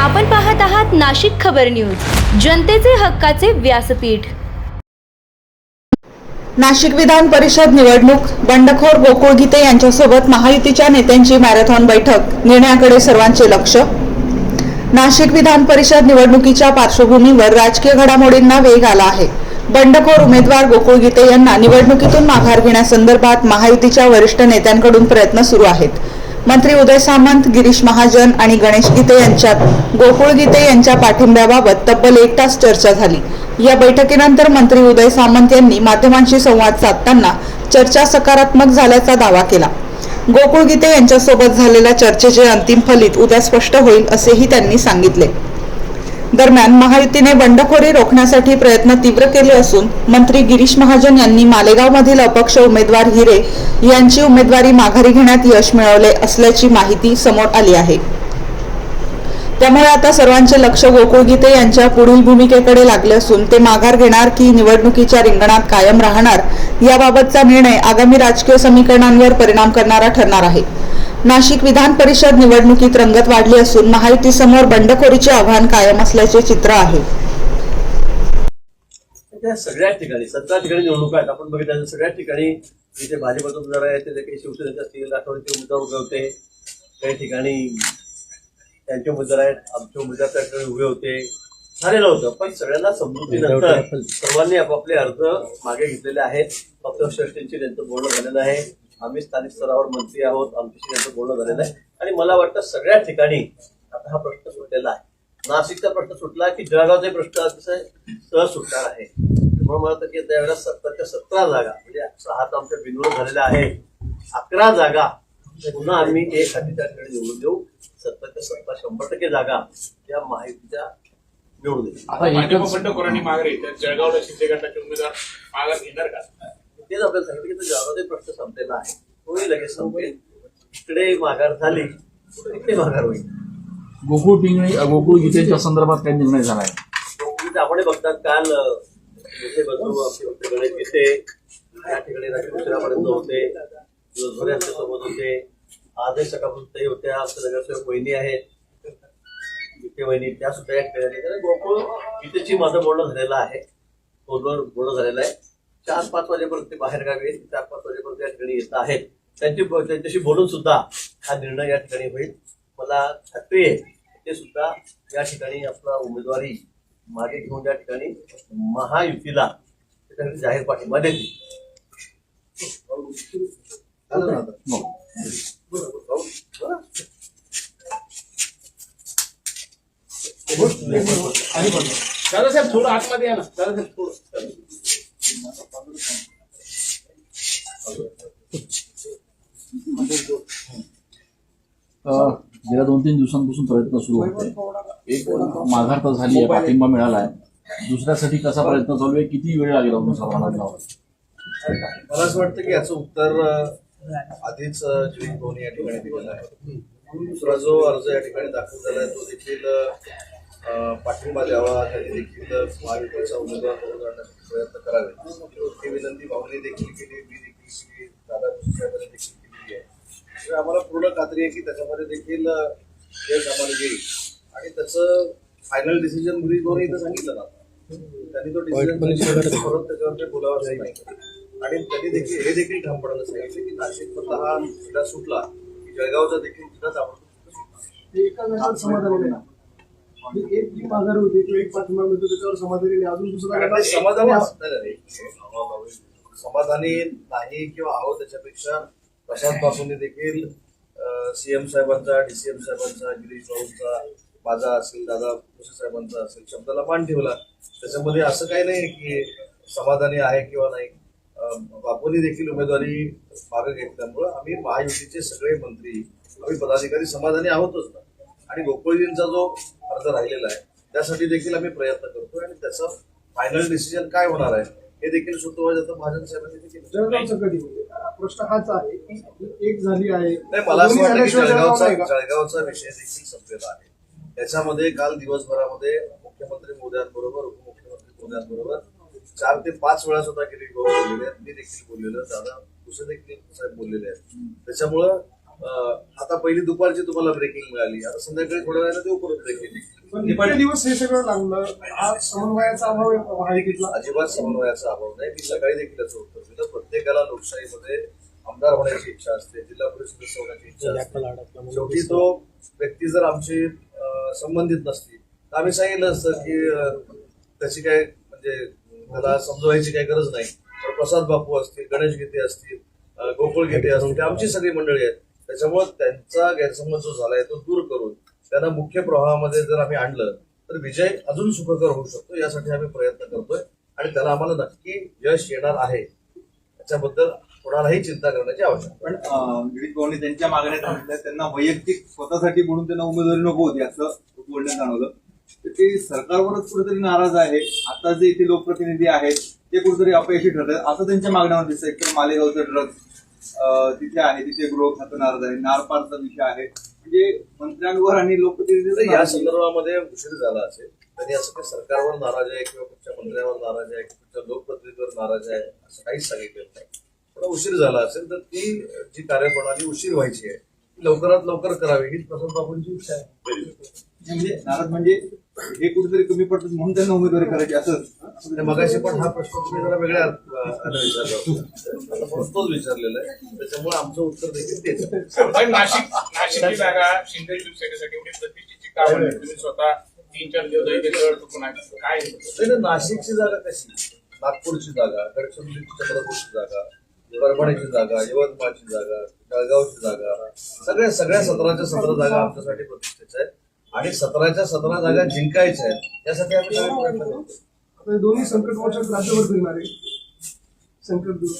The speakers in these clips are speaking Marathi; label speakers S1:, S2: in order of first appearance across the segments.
S1: आपण पाहत आहात नाशिक खबर न्यूज, जनतेचे हक्काचे व्यासपीठ।
S2: नाशिक विधान परिषद निवडणूक, बंडखोर गोकुळ गीते यांच्यासोबत महायुतीच्या नेत्यांची मॅरेथॉन बैठक, निर्णयाकडे सर्वांचे लक्ष। नाशिक विधान परिषद निवडणुकीच्या पार्श्वभूमीवर राजकीय घडामोडींना वेग आला आहे। बंडखोर उमेदवार गोकुळ गीते यांना निवडणुकीतून माघार घेण्यासंदर्भात महायुतीच्या वरिष्ठ नेत्यांकडून प्रयत्न सुरू आहेत। मंत्री उदय सामंत, गिरीश महाजन आणि गणेश गीते यांच्यात गोकुळ गीते यांच्या पाठिंब्याबाबत तब्बल 1 तास चर्चा झाली। या बैठकीनंतर मंत्री उदय सामंत यांनी माध्यमांशी संवाद साधताना चर्चा सकारात्मक झाल्याचा दावा केला। गोकुळ गीते यांच्यासोबत झालेल्या चर्चेचे अंतिम फलित उद्या स्पष्ट होईल असेही त्यांनी सांगितले। दरम्यान महायुतीने बंडखोरी रोखण्यासाठी प्रयत्न तीव्र केले असून मंत्री गिरीश महाजन यांनी मालेगावमधील अपक्ष उमेदवार हिरे यांची उमेदवारी माघारी घेण्यात यश मिळवले असल्याची माहिती समोर आली आहे। त्यामुळे आता सर्वांचे लक्ष गोकुळ गीते यांच्या पुढील भूमिकेकडे लागले असून ते माघार घेणार की निवडणुकीच्या रिंगणात कायम राहणार याबाबतचा निर्णय आगामी राजकीय समीकरणांवर परिणाम करणारा ठरणार आहे। नाशिक विधान परिषद निवडणुकीत रंगत वाढली असून महायुतीसमोर बंडखोरीचे आव्हान कायम असल्याचे चित्र आहे।
S3: सगळ्या ठिकाणी 17 ठिकाणी निवडणुका आहेत। आपण बघितलं सगळ्या ठिकाणी जिथे भाजपचे उमेदवार आहेत तिथे काही शिवसेनेचे असतील, राष्ट्रवादीचे उमेदवार उभे होते, काही ठिकाणी त्यांचे उमेदवार आहेत, आमचे उमेदवार त्या ठिकाणी उभे होते, झालेलं होतं। पण सगळ्यांना समजुतीनंतर सर्वांनी आपापले अर्ज मागे घेतलेले आहेत। पक्षश्रेष्ठींची त्यांचं बोलणं झालेलं आहे, आम्ही स्थानिक स्तरावर मंत्री आहोत, आमच्याशी त्यांचं बोलणं झालेलं आहे आणि मला वाटतं सगळ्या ठिकाणी आता हा प्रश्न सुटलेला आहे। नाशिकचा प्रश्न सुटला की जळगावचे प्रश्न अतिशय सहज सुटणार आहे। म्हणून मला वाटतं की त्यावेळेला 17च्या 17 जागा म्हणजे 6 तर आमच्या बिनविरोध झालेल्या आहेत, 11 जागा पुन्हा आम्ही एक हातीच्या ठिकाणी निवडून देऊ। 17च्या 17 100% जागा या माहितीच्या निवडून देऊ।
S4: आता बंडखोरांनी माघार घेतली, जळगावला शिंदे गटाचे उमेदवार माघार घेणार का?
S3: तेच आपल्याला सांगितलं की जळगावचा प्रश्न संपलेला आहे, तोही लगेच संपेल। इकडे माघार झाली, इकडे माघार होईल।
S5: गोकुळ गीतेच्या संदर्भात काही निर्णय झाला आहे?
S3: आपण बघतात काल गणेश गीते या ठिकाणी उशिरापर्यंत होते, दिवसभर आमच्या सोबत होते, आजही सकाळपासून ते होत्या। आमच्या नगरसेवक वहिनी आहेत, गीते वहिनी, त्या सुद्धा या ठिकाणी गोकुळ गीतेची माझं बोलणं झालेलं आहे, फोनवर बोलणं झालेलं आहे। 4-5 वाजेपर्यंत ते बाहेर गावी 4-5 वाजेपर्यंत या ठिकाणी येत आहेत। त्यांच्याशी बोलून सुद्धा हा निर्णय या ठिकाणी होईल। मला खात्री आहे ते सुद्धा या ठिकाणी आपला उमेदवारी मागे घेऊन या ठिकाणी महायुतीला त्याच्याकडे जाहीर पाठिंबा देतील।
S4: दादासाहेब थोडं आतमध्ये या ना, दादासाहेब थोडं
S5: गेल्या 2-3 दिवसांपासून प्रयत्न सुरू होते। एक माघार तर झाली आहे, पाठिंबा मिळाला आहे, दुसऱ्यासाठी कसा प्रयत्न चालू आहे, किती वेळ लागेल साधारण?
S6: मला असं वाटतं की याचं उत्तर आधीच जयंत भाऊनी या ठिकाणी दिलेलं आहे। दुसरा जो अर्ज या ठिकाणी दाखल झाला आहे तो देखील पाठिंबा द्यावा, त्यांनी देखील महायुतीचा उमेदवार म्हणून आणण्यासाठी प्रयत्न करावे ही विनंती भाऊनी देखील केली, मी देखील केली, दादा साहेबांनी देखील केलेली आहे। त्यामुळे आम्हाला पूर्ण खात्री आहे की त्याच्यामध्ये देखील यश आम्हाला येईल आणि त्याचं फायनल डिसिजन गिरीश भाऊनी इथं सांगितलं ना, त्यांनी तो डिसिजन परत त्याच्यावर बोलावा जाईल आणि त्यांनी देखील हे देखील ठामपणानं सांगितलं की नाशिकमधला हा जिल्हा सुटला की जळगावचा देखील जिल्हा ताबडतोब
S7: एका समाधानी एक जी माघार होती किंवा एक पाठिंबा मिळतो त्याच्यावर समाधानी अजून दुसरा
S6: समाधानी नाही किंवा आहोत त्याच्यापेक्षा प्रशांत बाबूंनी देखील सीएम साहेबांचा, डीसीएम साहेबांचा, गिरीश भाऊंचा, माझा असेल, दादा भुसे साहेबांचा असेल शब्दाला मान ठेवला। त्याच्यामध्ये असं काही नाही की समाधानी आहे किंवा नाही। बापूंनी देखील उमेदवारी मागे घेतल्यामुळं आम्ही महायुतीचे सगळे मंत्री, आम्ही पदाधिकारी समाधानी आहोतच ना आणि गोकुळजींचा जो अर्ज राहिलेला आहे त्यासाठी देखील आम्ही प्रयत्न करतोय आणि त्याचा फायनल डिसिजन काय होणार आहे हे देखील सुतोवाच आता महाजन साहेबांनी देखील
S7: जळगावचं कधी प्रश्न हाच आहे की एक झाली आहे।
S6: नाही, मला असं वाटतं की जळगावचा विषय देखील संपलेला आहे। त्याच्यामध्ये काल दिवसभरामध्ये मुख्यमंत्री मोदयांबरोबर, उपमुख्यमंत्री मोदयांबरोबर 4 ते 5 वेळा सुद्धा गिरीश भाऊ बोललेले आहेत, मी देखील बोललेलो, दादा भुसे देखील साहेब बोललेले आहेत। त्याच्यामुळं आता पहिली दुपारची तुम्हाला ब्रेकिंग मिळाली, आता संध्याकाळी थोड्या वेळाने देऊ परत ब्रेकिंग।
S7: पण इतके दिवस हे सगळं लागलं, हा समन्वयाचा अभाव आहे महायुतीतला.
S6: अजिबात समन्वयाचा अभाव नाही. मी सकाळी देखील याचं उत्तर दिलं. प्रत्येकाला लोकशाहीमध्ये आमदार होण्याची इच्छा असते, जिल्हा परिषद सदस्य होण्याची इच्छा असते. शेवटी तो व्यक्ती जर आमची संबंधित नसती तर आम्ही सांगितलं असतं की त्याची काय म्हणजे त्याला समजवायची काही गरज नाही. पण प्रसाद बापू असतील, गणेश गीते असतील, गोकुळ गीते असतील, आमची सगळी मंडळी आहेत. त्याच्यामुळे त्यांचा गैरसमज जो झालाय तो दूर करून त्यांना मुख्य प्रवाहामध्ये जर आम्ही आणलं तर विजय अजून सुखकर होऊ शकतो. यासाठी आम्ही प्रयत्न करतोय आणि त्याला आम्हाला नक्की यश येणार आहे. त्याच्याबद्दल कोणालाही चिंता करण्याची आवश्यकता.
S8: पण गिरीश भाऊंनी त्यांच्या मागण्या सांगितल्या, त्यांना वैयक्तिक स्वतःसाठी म्हणून त्यांना उमेदवारी नको होती असं बोलण्यात जाणवलं. तर ते सरकारवरच कुठेतरी नाराज आहे. आता जे इथे लोकप्रतिनिधी आहेत ते कुठेतरी अपयशी ठरतात असं त्यांच्या मागण्यावर दिसतं. एकतर मालेगावचं ड्रग्ज तिथे आहे, तिथे गृह खातं नाराज आहे, नारपारचा विषय आहे. म्हणजे मंत्र्यांवर आणि लोकप्रतिनिधी
S6: या संदर्भामध्ये उशीर झाला असेल. त्यांनी असं काही सरकारवर नाराज आहे किंवा कुठच्या मंत्र्यावर नाराज आहे किंवा कुठच्या लोकप्रतिनिधीवर नाराज आहे असं काहीच सांगितलेलं नाही. थोडा उशीर झाला असेल तर ती जी कार्यप्रणाली उशीर व्हायची आहे ती लवकरात लवकर करावी हीच प्रसाद बाबूंची इच्छा आहे.
S8: म्हणजे नाराज म्हणजे हे कुठेतरी कमी पडतात म्हणून त्यांना उमेदवारी करायची असं.
S6: मगाशी पण हा प्रश्न तुम्ही जरा वेगळ्या अर्थाने विचारला होता. आता परत तोच विचारलेला आहे. त्याच्यामुळे आमचं उत्तर देखील तेच आहे.
S4: साहेब, नाशिकची जागा शिंदे शिवसेनेसाठी एवढी प्रतिष्ठेची का आहे? तुम्ही स्वतः 3-4 दिवस इथे कळत चुकून आहे. काय आहे?
S6: नाही ना, नाशिकची जागा कशी, नागपूरची जागा, गडचिरोली चंद्रपूरची जागा, परभणीची जागा, यवतमाळची जागा, जळगावची जागा, सगळ्या 17च्या 17 जागा आमच्यासाठी प्रतिष्ठेच्या आहेत आणि 17च्या 17 जागा जिंकायच्या आहेत. यासाठी आम्ही सगळे प्रयत्न करतो.
S7: आता दोन्ही संकट मोचक राज्यभर फिरणार आहे. संकट दूर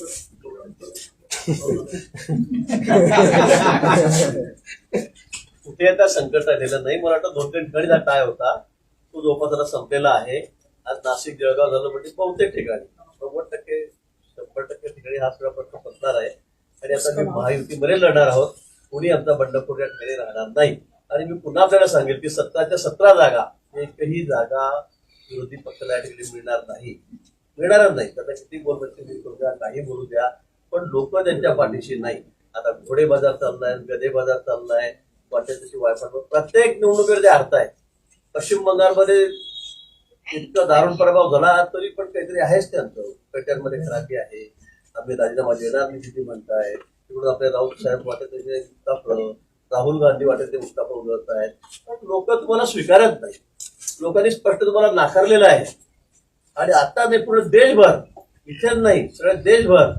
S3: कुठे आता संकट आलेलं नाही. मला वाटतं 2-3 ठिकाणी हा टाय होता तो जोपासला संपलेला आहे. आज नाशिक जळगाव झालं म्हणजे बहुतेक ठिकाणी 100% ठिकाणी हा सगळा प्रश्न संपणार आहे आणि आता मी महायुतीमध्ये लढणार आहोत. कोणी आमचा बंडखोर या ठिकाणी राहणार नाही. आणि मी पुन्हा आपल्याला सांगेल की 17च्या 17 जागा एकही जागा विरोधी पक्षाला या ठिकाणी मिळणार मिळणारच नाही. आता किती बोलबच्चे करू द्या, काही बोलू द्या, पण लोक त्यांच्या पाठीशी नाही. आता घोडे बाजार चाललाय, गदे बाजार चाललाय, वाटेल तशी वायफाय प्रत्येक निवडणुकीवर जे अर्थ आहे. पश्चिम बंगालमध्ये इतका दारुण प्रभाव झाला तरी पण काहीतरी आहेच त्यांचं. पेट्यांमध्ये खराबी आहे. आम्ही राजीनामा देणार नाही किती म्हणताय. तिकडून आपले राऊत साहेब वाटत त्याचे मुक्ताफळ, राहुल गांधी वाटत ते मुक्ताफळ उजळत आहेत. पण लोक तुम्हाला स्वीकारत नाही. लोकांनी स्पष्ट तुम्हाला नाकारलेलं आहे. आणि आता नाही पूर्ण देशभर, इथेच नाही सगळ्या देशभर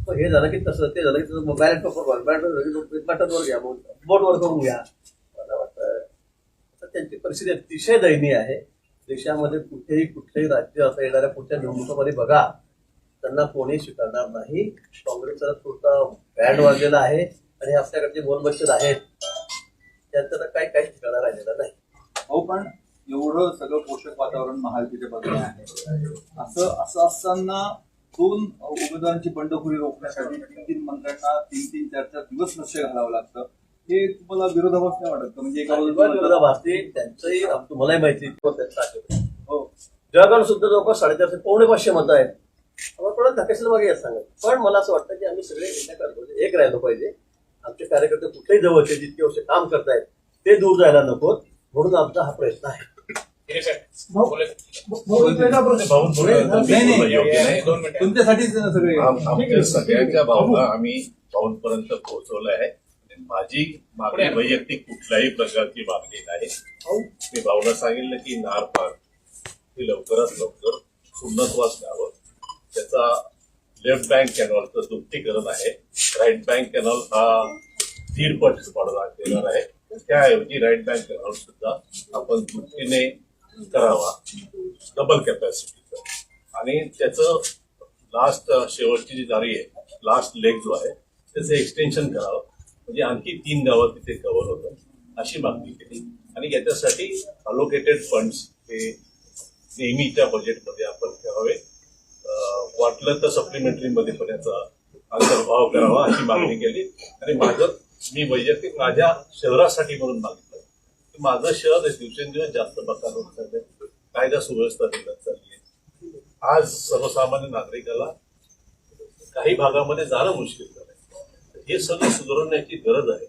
S3: हे झालं की तसं, ते झालं की तसं, बॅलेट पेपरवर बटनवर घ्या, बोर्डवर करून घ्या. मला वाटतं त्यांची परिस्थिती अतिशय दयनीय आहे. देशामध्ये कुठेही राज्य आता येणाऱ्या पुढच्या निवडणुकांमध्ये बघा, त्यांना कोणी स्वीकारणार नाही. काँग्रेसचा थोडा बँड वाजलेला आहे आणि आपल्याकडचे बोलबच्चन आहेत त्यांचं काही ठिकाणा राहिलेला नाही.
S8: हो, पण एवढं सगळं पोषक वातावरण महायुतीच्या बाजूने आहे. असं असताना 2 उमेदवारांची बंडखोरी रोखण्यासाठी 3 मंत्र्यांना 3-3, 4-4 दिवस लक्ष घालावं लागतं. हे तुम्हाला विरोधाभास नाही वाटत का? म्हणजे एका
S3: विरोधाभास त्यांचंही तुम्हालाही माहिती हो. जळगाव सुद्धा जवळपास 450 -500 मतं आहेत. आपण धकेशला मागे सांगत. पण मला असं वाटतं की आम्ही सगळे एक राहिलो पाहिजे. आमचे कार्यकर्ते कुठल्याही जवळचे जितके वर्ष काम करतायत ते दूर जायला नको, म्हणून आमचा हा प्रयत्न आहे.
S8: तुमच्यासाठीच सगळे
S9: आमच्या सगळ्यांच्या भावना आम्ही भाऊंपर्यंत पोहोचवल्या आहे. माझी मागणी वैयक्तिक कुठल्याही प्रकारची मागणी नाही. मी भाऊला सांगितलं की नारपार ही लवकरात लवकर पूर्णत्वास द्यावं. त्याचा लेफ्ट बँक कॅनॉलचं दुप्पटीकरण आहे. राईट बँक कॅनॉल हा 1.5 पट देणार आहे. त्याऐवजी राईट बँक कॅनॉल सुद्धा आपण दुपटीने करावा, डबल कॅपॅसिटीचं. आणि त्याचं लास्ट शेवटची जी जारी आहे, लास्ट लेग जो आहे त्याचं एक्सटेन्शन करावं, म्हणजे आणखी 3 गावं तिथे कव्हर होतं, अशी मागणी केली. आणि याच्यासाठी अलोकेटेड फंड्स हे नेहमीच्या बजेटमध्ये आपण ठेवावे. वाटलं तर सप्लिमेंटरी मध्ये पण याचा अंतर्भाव करावा अशी मागणी केली. आणि मी वैयक्तिक माझ्या शहरासाठी म्हणून मागितलं की माझं शहर दिवसेंदिवस जास्त बकार होत चाललंय. कायदा सुव्यवस्था बिघडत चालली आहे. आज सर्वसामान्य नागरिकाला काही भागामध्ये जाणं मुश्किल झालंय. हे सगळं सुधारण्याची गरज आहे.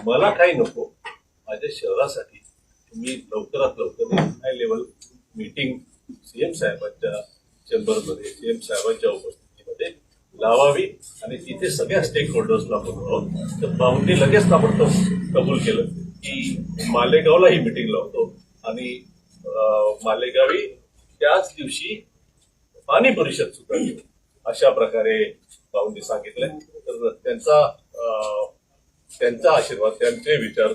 S9: मला काही नको, माझ्या शहरासाठी तुम्ही लवकरात लवकर हाय लेवल मीटिंग सीएम साहेबांच्या चेंबरमध्ये सीएम साहेबांच्या उपस्थितीमध्ये लावावी आणि तिथे सगळ्या स्टेक होल्डर्सला बोलवून तर भाऊंनी लगेच ताबडतोब कबूल केलं की मालेगावला ही मीटिंग लावतो आणि मालेगावी त्याच दिवशी पाणी परिषद सुद्धा घेऊ अशा प्रकारे भाऊंनी सांगितलंय. तर त्यांचा आशीर्वाद, त्यांचे विचार,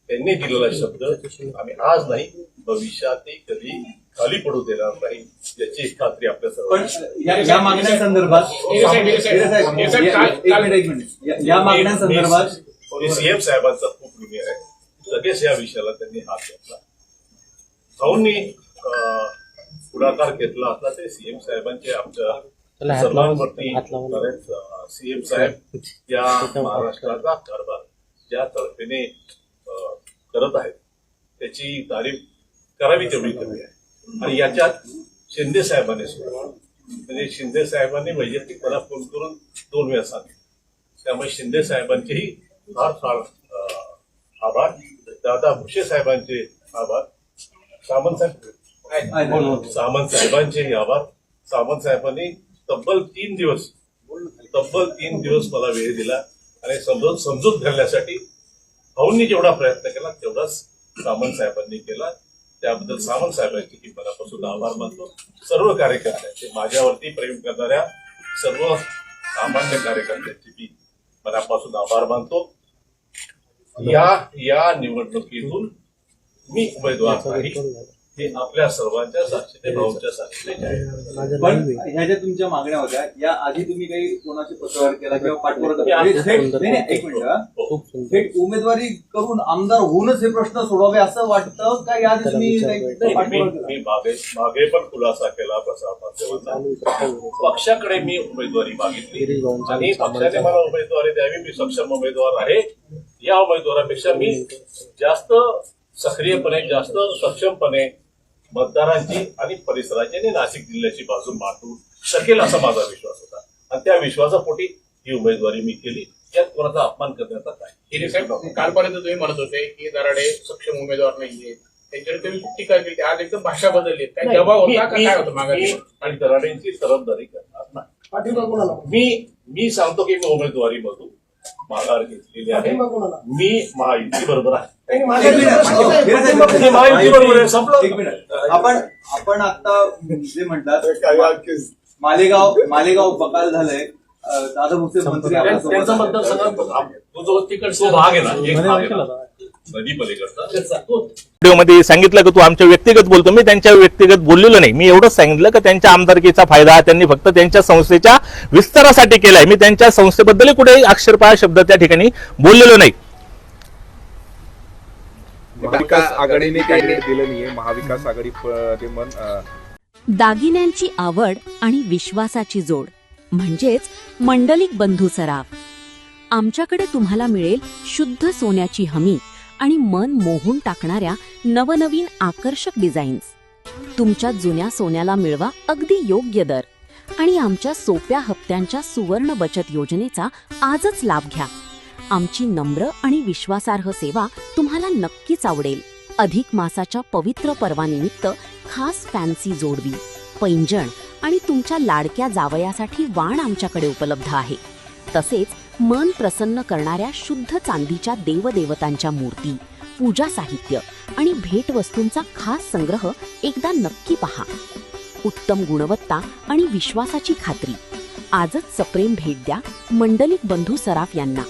S9: त्यांनी दिलेला शब्द आम्ही आज नाही भविष्यातही कधी खाली पडू देणार नाही याची खात्री आपल्या
S8: पण
S9: सर्वांना.
S8: या मागण्यांसंदर्भात या मागण्यांसंदर्भात
S9: सीएम साहेबांचा खूप ऋणी आहे. लगेच या विषयाला त्यांनी हात घेतला. भाऊंनी पुढाकार घेतला असला ते सीएम साहेबांचे आमच्या सर्वांवरती सीएम साहेब या महाराष्ट्राचा कारभार ज्या तर्फेने करत आहेत त्याची तारीफ करावी तेवढी कमी आहे. आणि याच्यात शिंदे साहेबांनी सुद्धा म्हणजे शिंदे साहेबांनी वैयक्तिक मला फोन करून 2 वेळा सांगितलं. त्यामुळे शिंदे साहेबांचेही फार फार आभार. दादा भुसे साहेबांचे आभार. सामंत साहेबांचेही आभार. सामंत साहेबांनी तब्बल 3 दिवस मला वेळ दिला आणि समजूत घालण्यासाठी भाऊंनी जेवढा प्रयत्न केला तेवढाच सामंत साहेबांनी केला. त्याबद्दल सामंत साहेबांचे मी मनापासून आभार मानतो. सर्व कार्यकर्त्यांचे, माझ्यावरती प्रेम करणाऱ्या सर्व सामान्य कार्यकर्त्यांचे मी मनापासून आभार मानतो. या निवडणुकीतून मी उमेदवार नाही हे आपल्या सर्वांच्या साक्षीने, भाऊंच्या साक्षीने जाहीर.
S8: पण ह्या ज्या तुमच्या मागण्या होत्या या आधी तुम्ही काही कोणाशी पत्रव्यवहार केला किंवा पाठपुरावा एक मिनिट थेट उमेदवारी करून आमदार होऊनच हे प्रश्न सोडवावे असं वाटतं का? या आधी तुम्ही
S9: मी मागे पण खुलासा केला प्रसार माध्यमांचा. पक्षाकडे मी उमेदवारी मागितली आणि पक्षाने मला उमेदवारी द्यावी. मी सक्षम उमेदवार आहे. या उमेदवारापेक्षा मी जास्त सक्रियपणे, जास्त सक्षमपणे मतदारांची आणि परिसराची आणि नाशिक जिल्ह्याची बाजू मांडू शकेल असा माझा विश्वास होता आणि त्या विश्वासापोटी ही उमेदवारी मी केली. यात कोणाचा अपमान करण्याचा काय.
S4: साहेब, कालपर्यंत तुम्ही म्हणत होते की दराडे सक्षम उमेदवार नाहीये, त्यांच्याकडे तुम्ही टीका केली. आज एकदम भाषा बदलली. काय दबाव होता का काय होतं मागे?
S9: आणि दराडेंची तरफदारी करणार नाही.
S7: पाठिंबा कोणाला?
S9: मी सांगतो की मी उमेदवारीमधून माघार घेतलेली आहे. मी महायुती बरोबर आहे.
S8: आपण आता जे म्हणतात मालेगाव बकाल झालंय. दादा भुसे मंत्री
S9: त्यांचा मतदारसंघ तो भाग आहे ना, एक भाग आहे ना नदी पलीकडचा.
S10: व्हिडिओमध्ये सांगितलं की तू आमच्या व्यक्तिगत बोलतो. मी त्यांच्या व्यक्तिगत बोललेलो नाही. मी एवढंच सांगितलं की त्यांच्या आमदारकीचा फायदा त्यांनी फक्त त्यांच्या संस्थेच्या विस्तारासाठी केलाय. मी त्यांच्या संस्थेबद्दल कुठेही अक्षरपाळ शब्द त्या ठिकाणी बोललेलो नाही.
S11: महाविकास आघाडीने काही नीट दिलं नाहीये. महाविकास आघाडी
S12: दागिन्यांची आवड आणि विश्वासाची जोड म्हणजेच मंडलिक बंधू सराफ. आमच्याकडे तुम्हाला मिळेल शुद्ध सोन्याची हमी आणि मन मोहून टाकणाऱ्या नवनवीन आकर्षक डिझाईन्स. तुमच्या जुन्या सोन्याला मिळवा अगदी योग्य दर आणि आमच्या सोप्या हप्त्यांच्या सुवर्ण बचत योजनेचा आजच लाभ घ्या. आमची नम्र आणि विश्वासार्ह सेवा तुम्हाला नक्कीच आवडेल. अधिक मासाच्या पवित्र पर्वानिमित्त खास फॅन्सी जोडवी, पैंजण आणि तुमच्या लाडक्या जावयासाठी वाण आमच्याकडे उपलब्ध आहे. तसेच मन प्रसन्न करणाऱ्या शुद्ध चांदीच्या देवदेवतांच्या मूर्ती, पूजा साहित्य आणि भेटवस्तूंचा खास संग्रह एकदा नक्की पहा. उत्तम गुणवत्ता आणि विश्वासाची खात्री. आजच सप्रेम भेट द्या मंडलिक बंधू सराफ यांना.